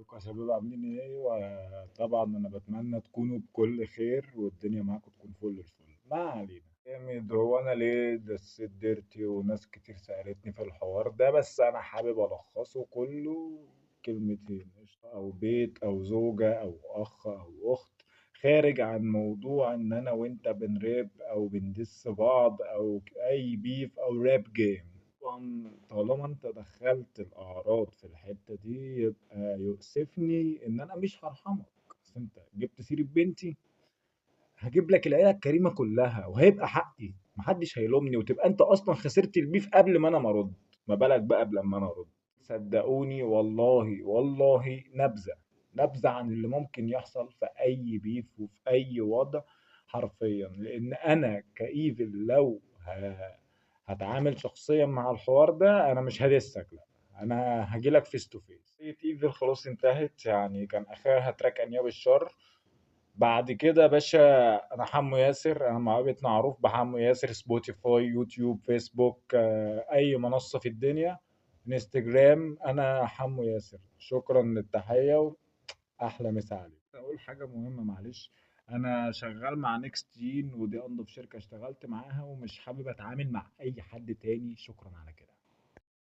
ازيكم يا شباب عاملين ايه؟ وطبعا انا بتمنى تكونوا بكل خير والدنيا معاكم تكون فل الفل. ما علينا جامد. هو انا ليه دسيت ديرتي وناس كتير سألتني في الحوار ده، بس انا حابب الخصه كله كلمتين: قشطة، او بيت او زوجة او اخ او اخت، خارج عن موضوع ان انا وانت بنراب او بندس بعض او اي بيف او راب جيم. طبعا طالما انت دخلت الاعراض في الحته دي يبقى يؤسفني ان انا مش هرحمك. بس انت جبت سيره بنتي، هجيب لك العيله الكريمه كلها وهيبقى حقي، محدش هيلومني، وتبقى انت اصلا خسرت البيف قبل ما انا ما ارد. ما بالك بقى قبل ما انا ارد؟ صدقوني والله والله نبذه، نبذه عن اللي ممكن يحصل في اي بيف وفي اي وضع، حرفيا. لان انا كايفل لو هتعامل شخصيا مع الحوار ده، انا مش هدسك، لا، انا هجيلك فيس تو فيس. ايفل خلاص انتهت، يعني كان اخرها تراك انياب الشر. بعد كده يا باشا، انا حمو ياسر، انا بقيت معروف بحمو ياسر. سبوتيفاي، يوتيوب، فيسبوك، اي منصة في الدنيا، انستجرام، انا حمو ياسر. شكرا للتحية، واحلى مسا عليك. اقول حاجة مهمة معلش، انا شغال مع نيكست جين، ودي انضف شركة اشتغلت معاها، ومش حابب اتعامل مع اي حد تاني. شكرا على كده.